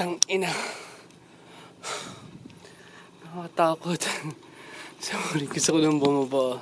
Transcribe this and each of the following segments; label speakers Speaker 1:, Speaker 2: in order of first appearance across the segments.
Speaker 1: Putang ina. Nakakatakot. Sorry, gusto ko lang bumaba.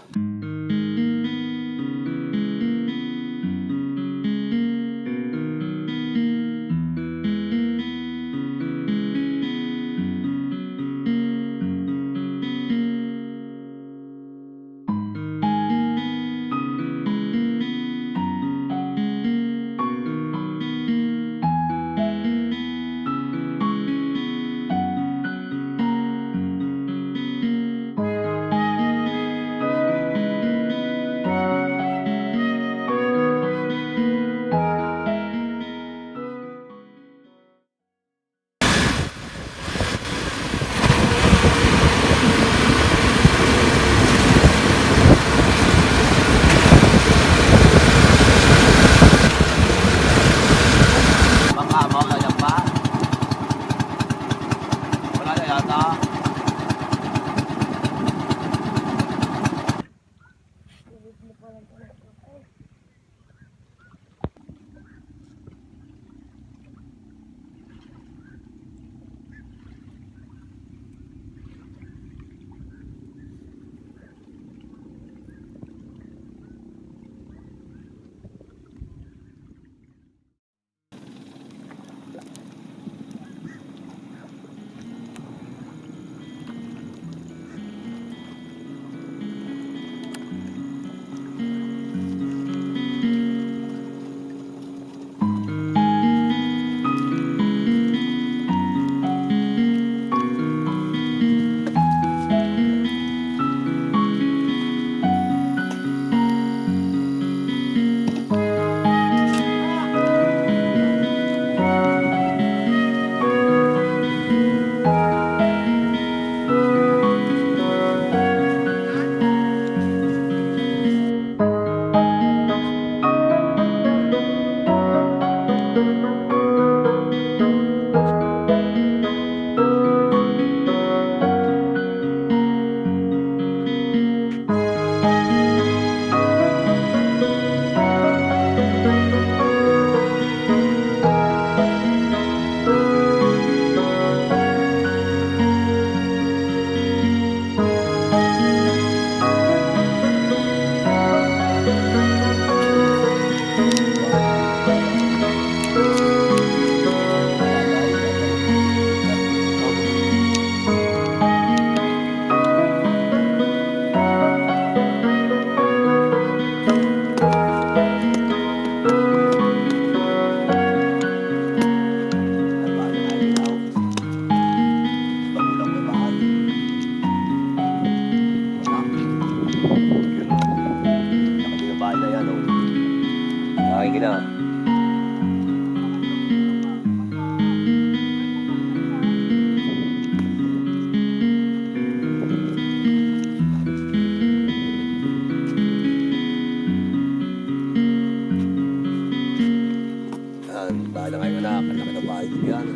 Speaker 2: Bahala kayo na, kalaki na bahay din yan.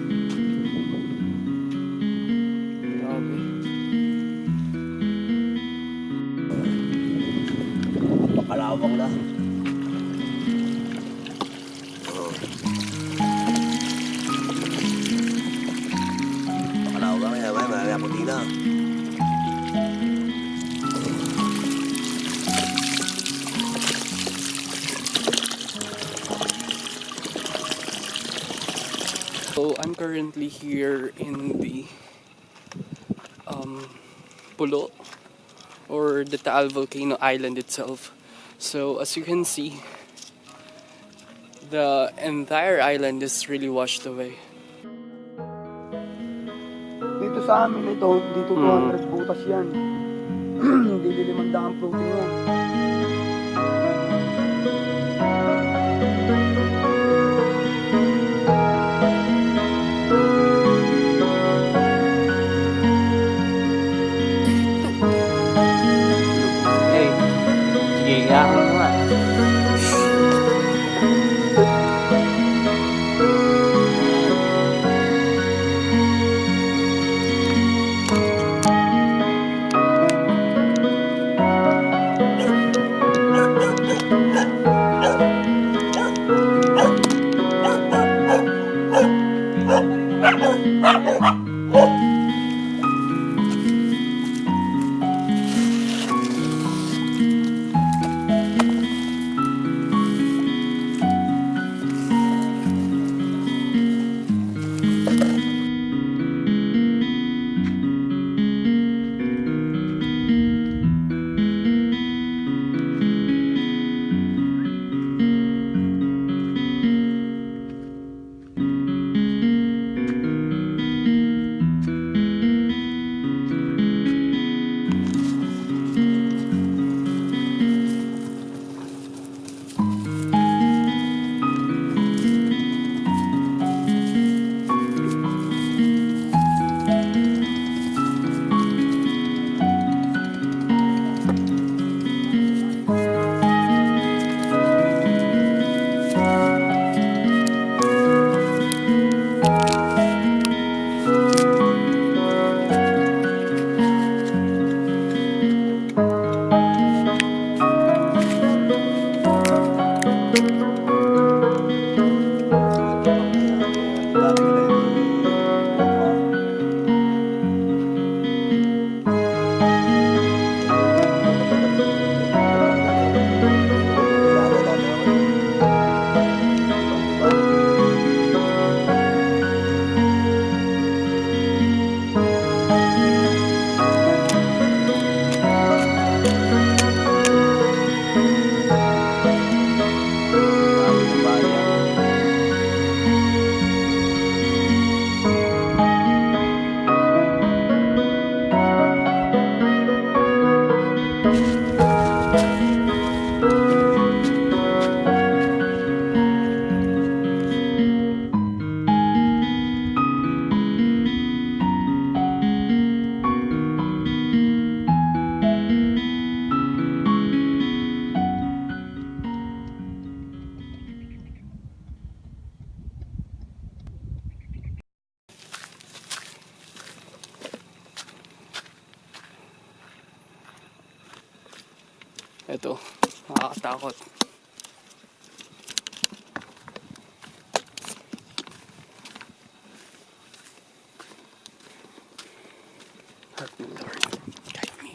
Speaker 1: Grabe.
Speaker 2: Pakalawang na. Pakalawang na, marami ako din na.
Speaker 1: So I'm currently here in the pulo, or the Taal Volcano Island itself. So as you can see, the entire island is really washed away.
Speaker 3: Dito sa amin ito, dito 200 butas yan. Hindi 500 floating yan.
Speaker 1: Ito, nakakatakot. Help me, Lord. Guide me.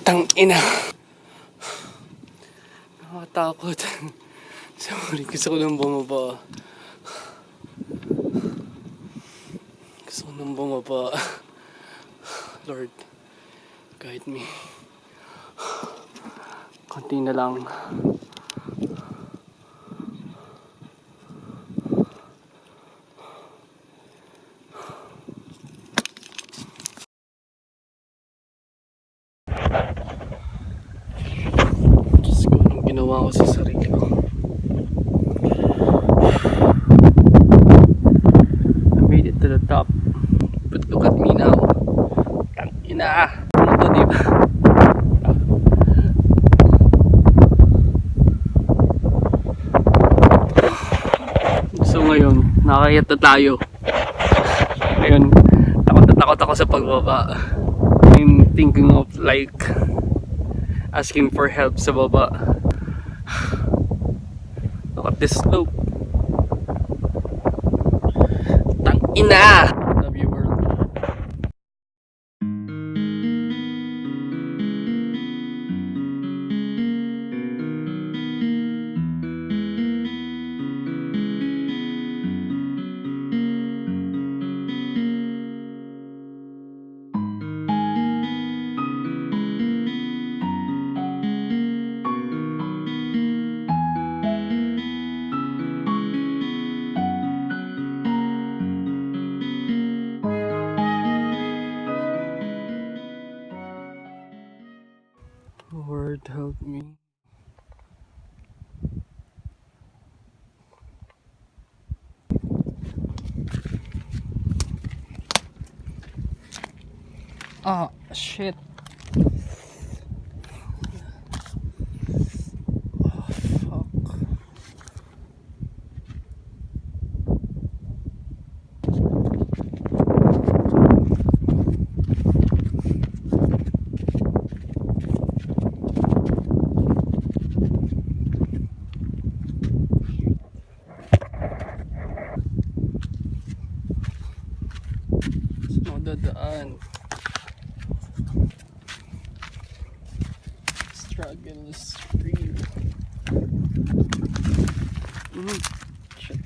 Speaker 1: Tang ina. Nakakatakot. Sorry, gusto ko lang bumaba. Gusto ko lang bumaba. Lord, guide me. Konti na lang. Diyos ko, anong ginawa ko sa sarili ko? I made it to the top. But look at me now. Tang ina. Ano to, diba? So ngayon, nakakayat na tayo. Ngayon, takot na takot ako sa pagbaba. I'm thinking of like asking for help sa baba. Look at this slope. Tang ina! Love you, world. Lord help me. Ah, shit. Oh, fuck. Saan dadaan? Struggle is real. Shit.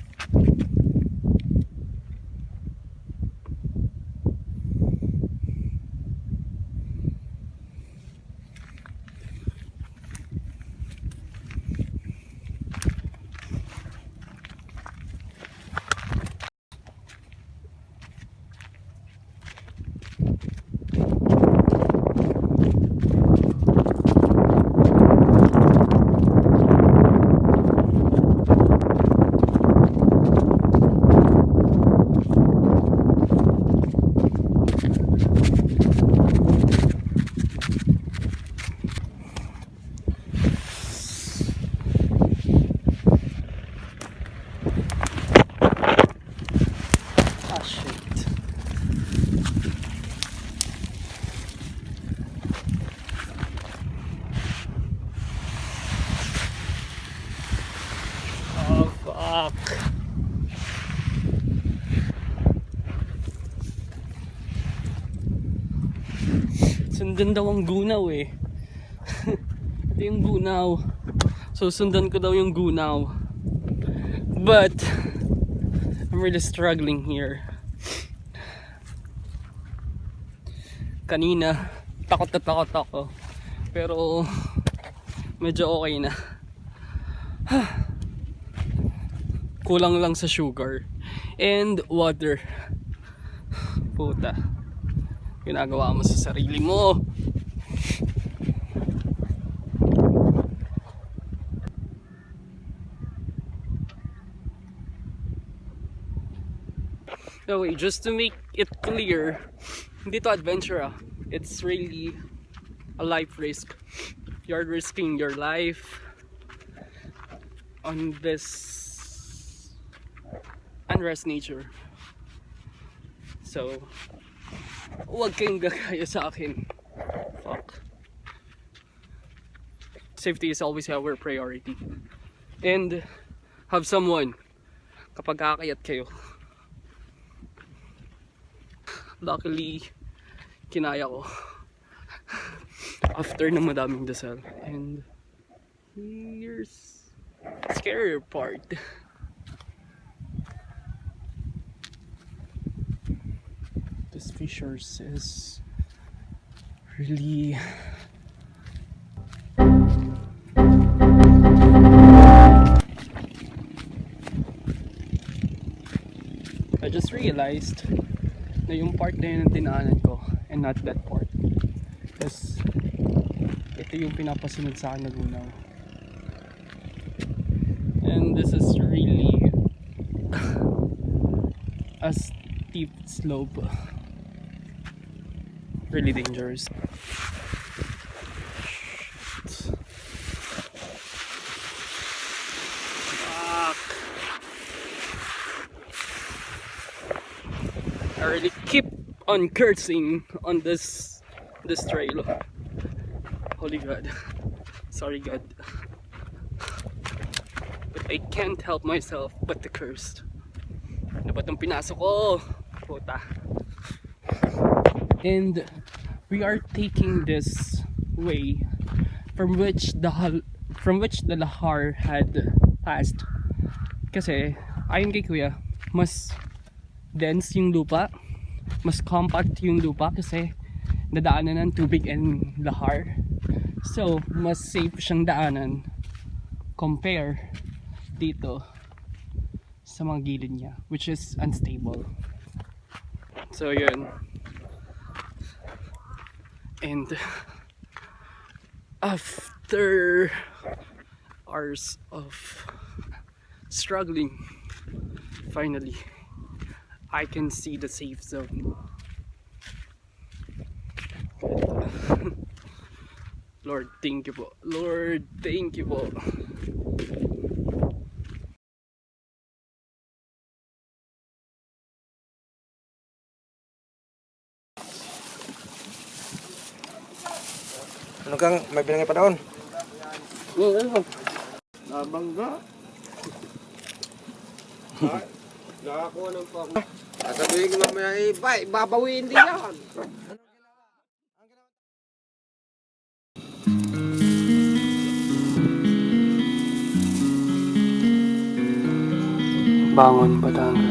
Speaker 1: Ah, shit. Oh, fuck. Sundan daw ang gunaw eh. Ito yung gunaw. So sundan ko daw yung gunaw. But I'm really struggling here. Kanina takot na takot ako. Pero medyo okay na. Kulang lang sa sugar and water. Puta. Ginagawa mo sa sarili mo. No, wait, just to make it clear, hindi to adventure ah. It's really a life risk. You're risking your life on this unrest nature. So, huwag kayong gagaya sa akin. Fuck. Safety is always our priority. And have someone kapag kakayat kayo. Luckily, kinaya ko after ng madaming dasal. And here's the scarier part. This fissures is really I just realized na yung part na yun ang dinaanan ko and not that part, kasi ito yung pinapasunod sa akin na gunaw, and this is really a steep slope, really dangerous. I really keep on cursing on this trail. Holy God. Sorry God. But I can't help myself but to curse. Ano ba itong pinasok ko? Puta. And we are taking this way from which the lahar had passed. Kasi ayon kay Kuya, mas dense yung lupa, mas compact yung lupa kasi dadaanan ng tubig and lahar. So, mas safe siyang daanan compare dito sa mga gilid niya, which is unstable. So, yun. And After hours of struggling, finally I can see the safe zone. Lord, thank you po. Lord, thank you po.
Speaker 2: Ano kang, may bilangin pa doon?
Speaker 1: Ano?
Speaker 3: Nabangga.
Speaker 2: Nakakuha ng pang. Sasabihin ko mamaya, babawiin din yan.
Speaker 1: Bangon, Batangas.